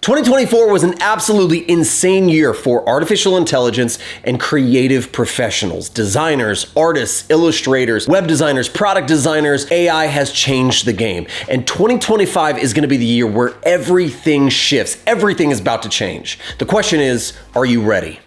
2024 was an absolutely insane year for artificial intelligence and creative professionals, designers, artists, illustrators, web designers, product designers. AI has changed the game. And 2025 is going to be the year where everything shifts. Everything is about to change. The question is, are you ready?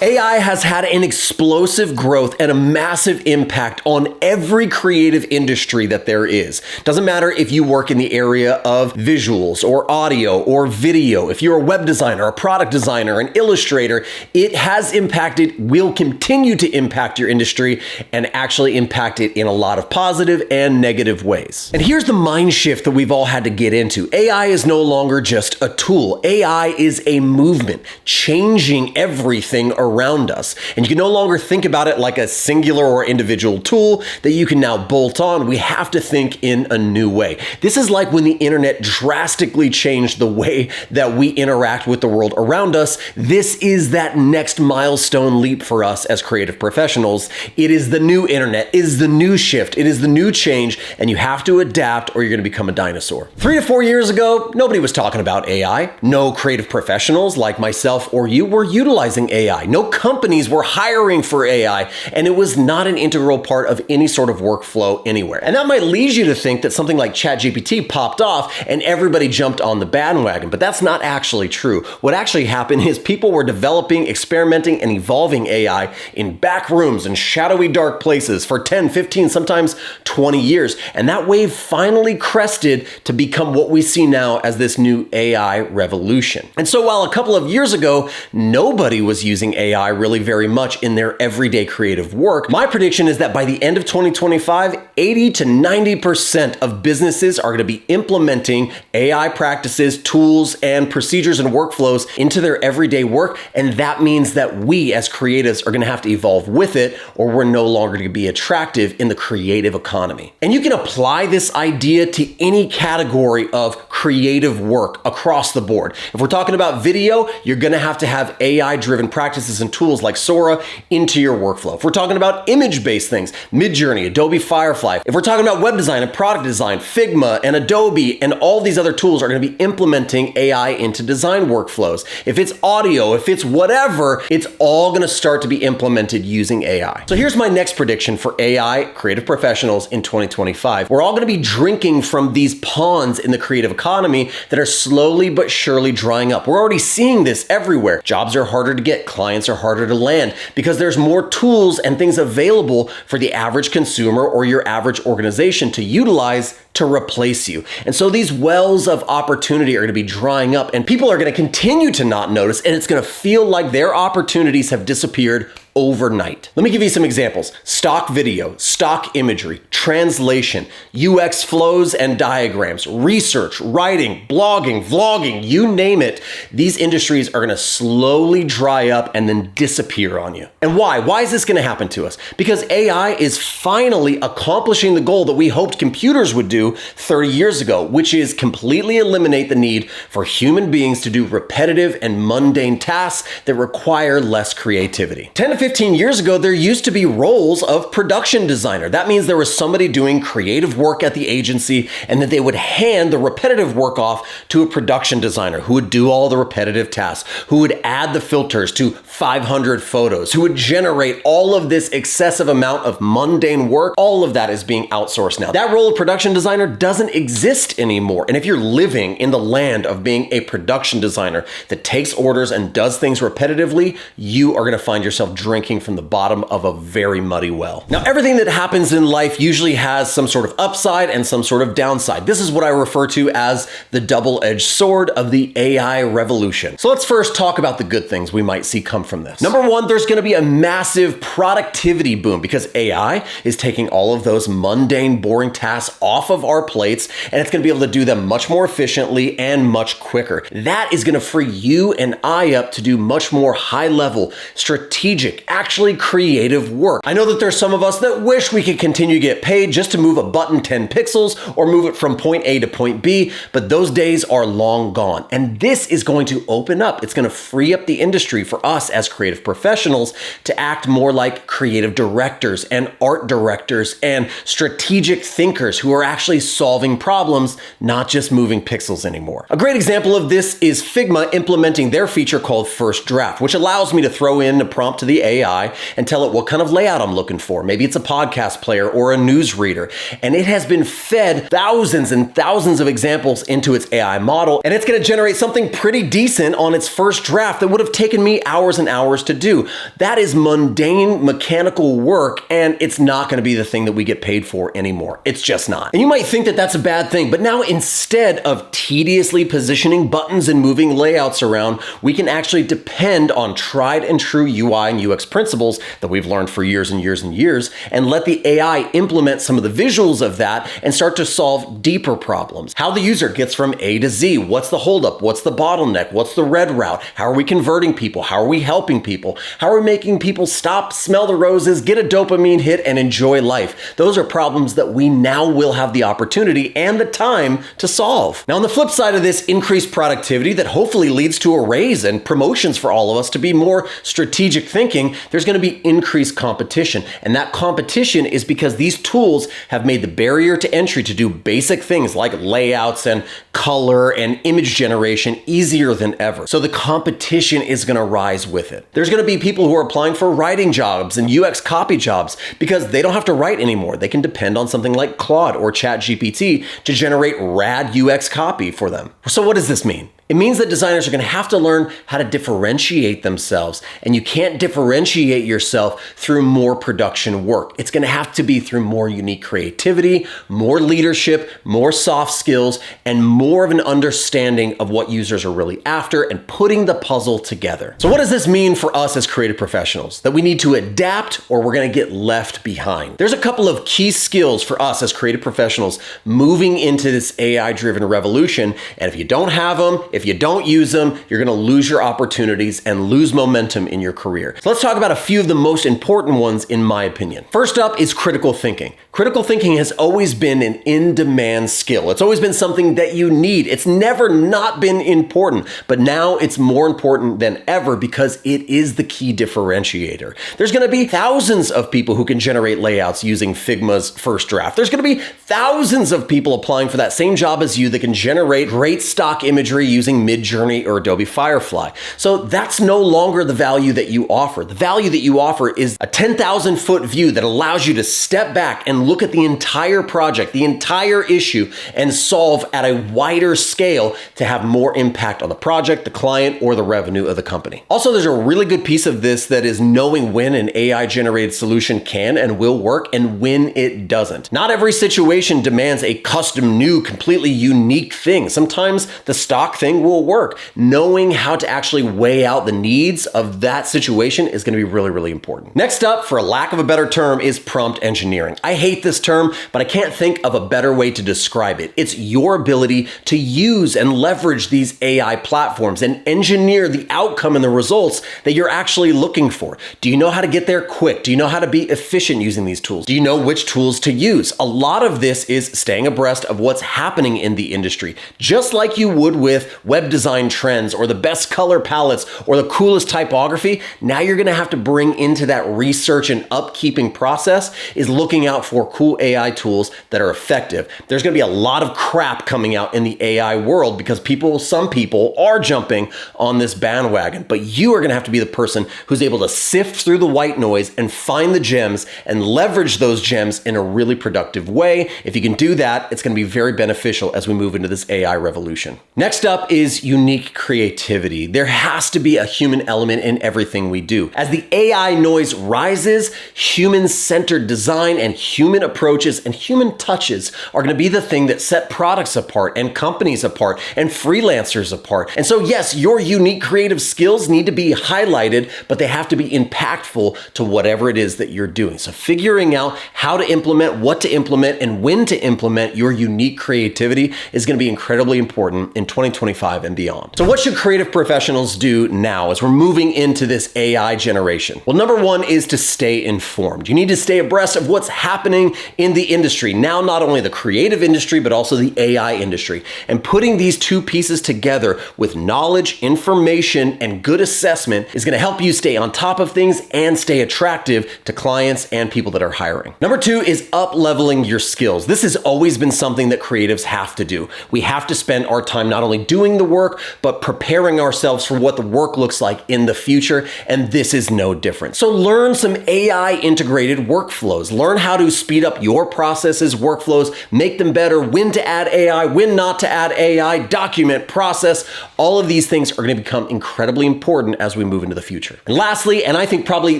AI has had an explosive growth and a massive impact on every creative industry that there is. Doesn't matter if you work in the area of visuals or audio or video, if you're a web designer, a product designer, an illustrator, it has impacted, will continue to impact your industry and actually impact it in a lot of positive and negative ways. And here's the mind shift that we've all had to get into. AI is no longer just a tool. AI is a movement, changing everything around us. And you can no longer think about it like a singular or individual tool that you can now bolt on. We have to think in a new way. This is like when the internet drastically changed the way that we interact with the world around us. This is that next milestone leap for us as creative professionals. It is the new internet, it is the new shift, it is the new change, and you have to adapt or you're going to become a dinosaur. 3 to 4 years ago, nobody was talking about AI. No creative professionals like myself or you were utilizing AI. No companies were hiring for AI, and it was not an integral part of any sort of workflow anywhere. And that might lead you to think that something like ChatGPT popped off and everybody jumped on the bandwagon, but that's not actually true. What actually happened is people were developing, experimenting, and evolving AI in back rooms and shadowy dark places for 10, 15, sometimes 20 years. And that wave finally crested to become what we see now as this new AI revolution. And so while a couple of years ago, nobody was using AI really very much in their everyday creative work, my prediction is that by the end of 2025, 80 to 90% of businesses are going to be implementing AI practices, tools, and procedures and workflows into their everyday work. And that means that we as creatives are going to have to evolve with it, or we're no longer going to be attractive in the creative economy. And you can apply this idea to any category of creative work across the board. If we're talking about video, you're going to have AI-driven practices and tools like Sora into your workflow. If we're talking about image-based things, Midjourney, Adobe Firefly. If we're talking about web design and product design, Figma and Adobe and all these other tools are going to be implementing AI into design workflows. If it's audio, if it's whatever, it's all going to start to be implemented using AI. So here's my next prediction for AI creative professionals in 2025. We're all going to be drinking from these ponds in the creative economy that are slowly but surely drying up. We're already seeing this everywhere. Jobs are harder to get, clients are harder to land because there's more tools and things available for the average consumer or your average organization to utilize to replace you. And so these wells of opportunity are going to be drying up and people are going to continue to not notice, and it's going to feel like their opportunities have disappeared overnight. Let me give you some examples. Stock video, stock imagery, translation, UX flows and diagrams, research, writing, blogging, vlogging, you name it. These industries are going to slowly dry up and then disappear on you. And why? Why is this going to happen to us? Because AI is finally accomplishing the goal that we hoped computers would do 30 years ago, which is completely eliminate the need for human beings to do repetitive and mundane tasks that require less creativity. 10 to 15 years ago, there used to be roles of production designer. That means there was somebody doing creative work at the agency and that they would hand the repetitive work off to a production designer who would do all the repetitive tasks, who would add the filters to 500 photos, who would generate all of this excessive amount of mundane work. All of that is being outsourced now. That role of production designer doesn't exist anymore. And if you're living in the land of being a production designer that takes orders and does things repetitively, you are going to find yourself drinking from the bottom of a very muddy well. Now, everything that happens in life usually has some sort of upside and some sort of downside. This is what I refer to as the double-edged sword of the AI revolution. So let's first talk about the good things we might see come from this. Number one, there's going to be a massive productivity boom because AI is taking all of those mundane, boring tasks off of our plates, and it's going to be able to do them much more efficiently and much quicker. That is going to free you and I up to do much more high-level, strategic, actually creative work. I know that there's some of us that wish we could continue to get paid just to move a button 10 pixels or move it from point A to point B, but those days are long gone. And this is going to open up. It's going to free up the industry for us as creative professionals to act more like creative directors and art directors and strategic thinkers who are actually solving problems, not just moving pixels anymore. A great example of this is Figma implementing their feature called First Draft, which allows me to throw in a prompt to the AI and tell it what kind of layout I'm looking for. Maybe it's a podcast player or a news reader. And it has been fed thousands and thousands of examples into its AI model, and it's going to generate something pretty decent on its first draft that would have taken me hours and hours to do. That is mundane mechanical work, and it's not going to be the thing that we get paid for anymore. It's just not. And you might think that that's a bad thing, but now instead of tediously positioning buttons and moving layouts around, we can actually depend on tried and true UI and UX principles that we've learned for years and years and years, and let the AI implement some of the visuals of that and start to solve deeper problems. How the user gets from A to Z, what's the holdup, what's the bottleneck, what's the red route, how are we converting people, how are we helping people, how are we making people stop, smell the roses, get a dopamine hit, and enjoy life. Those are problems that we now will have the opportunity and the time to solve. Now on the flip side of this, increased productivity that hopefully leads to a raise and promotions for all of us to be more strategic thinking, there's going to be increased competition. And that competition is because these tools have made the barrier to entry to do basic things like layouts and color and image generation easier than ever. So the competition is going to rise with it. There's going to be people who are applying for writing jobs and UX copy jobs because they don't have to write anymore. They can depend on something like Claude or ChatGPT to generate rad UX copy for them. So what does this mean? It means that designers are going to have to learn how to differentiate themselves, and you can't differentiate yourself through more production work. It's going to have to be through more unique creativity, more leadership, more soft skills, and more of an understanding of what users are really after and putting the puzzle together. So what does this mean for us as creative professionals? That we need to adapt or we're going to get left behind. There's a couple of key skills for us as creative professionals moving into this AI-driven revolution, and if you don't have them, if you don't use them, you're going to lose your opportunities and lose momentum in your career. So let's talk about a few of the most important ones in my opinion. First up is critical thinking. Critical thinking has always been an in-demand skill. It's always been something that you need. It's never not been important, but now it's more important than ever because it is the key differentiator. There's going to be thousands of people who can generate layouts using Figma's First Draft. There's going to be thousands of people applying for that same job as you that can generate great stock imagery using Midjourney or Adobe Firefly. So that's no longer the value that you offer. The value that you offer is a 10,000 foot view that allows you to step back and look at the entire project, the entire issue, and solve at a wider scale to have more impact on the project, the client, or the revenue of the company. Also, there's a really good piece of this that is knowing when an AI-generated solution can and will work and when it doesn't. Not every situation demands a custom, new, completely unique thing. Sometimes the stock thing will work. Knowing how to actually weigh out the needs of that situation is going to be really, really important. Next up, for lack of a better term, is prompt engineering. I hate this term, but I can't think of a better way to describe it. It's your ability to use and leverage these AI platforms and engineer the outcome and the results that you're actually looking for. Do you know how to get there quick? Do you know how to be efficient using these tools? Do you know which tools to use? A lot of this is staying abreast of what's happening in the industry, just like you would with web design trends or the best color palettes or the coolest typography. Now you're going to have to bring into that research and upkeeping process is looking out for cool AI tools that are effective. There's going to be a lot of crap coming out in the AI world because some people are jumping on this bandwagon, but you are going to have to be the person who's able to sift through the white noise and find the gems and leverage those gems in a really productive way. If you can do that, it's going to be very beneficial as we move into this AI revolution. Next up is unique creativity. There has to be a human element in everything we do. As the AI noise rises, human-centered design and human approaches and human touches are going to be the thing that set products apart and companies apart and freelancers apart. And so yes, your unique creative skills need to be highlighted, but they have to be impactful to whatever it is that you're doing. So figuring out how to implement, what to implement, and when to implement your unique creativity is going to be incredibly important in 2025 2025 and beyond. So what should creative professionals do now as we're moving into this AI generation? Well, number one is to stay informed. You need to stay abreast of what's happening in the industry. Now, not only the creative industry, but also the AI industry. And putting these two pieces together with knowledge, information, and good assessment is going to help you stay on top of things and stay attractive to clients and people that are hiring. Number two is up-leveling your skills. This has always been something that creatives have to do. We have to spend our time not only doing the work, but preparing ourselves for what the work looks like in the future, and this is no different. So learn some AI integrated workflows. Learn how to speed up your processes, workflows, make them better, when to add AI, when not to add AI, document, process. All of these things are going to become incredibly important as we move into the future. And lastly, and I think probably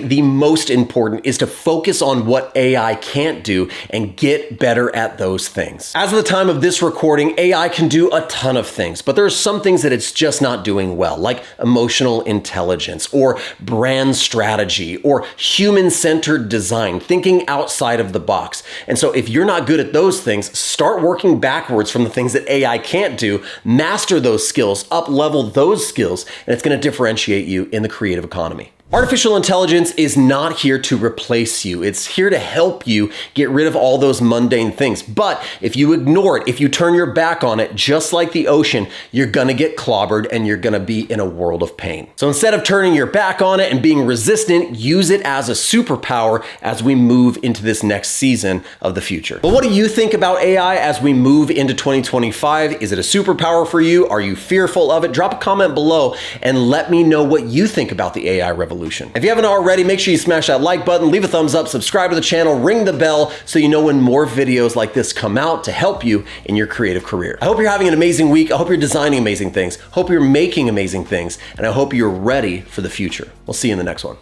the most important, is to focus on what AI can't do and get better at those things. As of the time of this recording, AI can do a ton of things, but there are some things that it's just not doing well, like emotional intelligence or brand strategy or human-centered design, thinking outside of the box. And so if you're not good at those things, start working backwards from the things that AI can't do, master those skills, up-level those skills, and it's going to differentiate you in the creative economy. Artificial intelligence is not here to replace you. It's here to help you get rid of all those mundane things. But if you ignore it, if you turn your back on it, just like the ocean, you're gonna get clobbered and you're gonna be in a world of pain. So instead of turning your back on it and being resistant, use it as a superpower as we move into this next season of the future. But what do you think about AI as we move into 2025? Is it a superpower for you? Are you fearful of it? Drop a comment below and let me know what you think about the AI revolution. If you haven't already, make sure you smash that like button, leave a thumbs up, subscribe to the channel, ring the bell so you know when more videos like this come out to help you in your creative career. I hope you're having an amazing week. I hope you're designing amazing things. Hope you're making amazing things. And I hope you're ready for the future. We'll see you in the next one.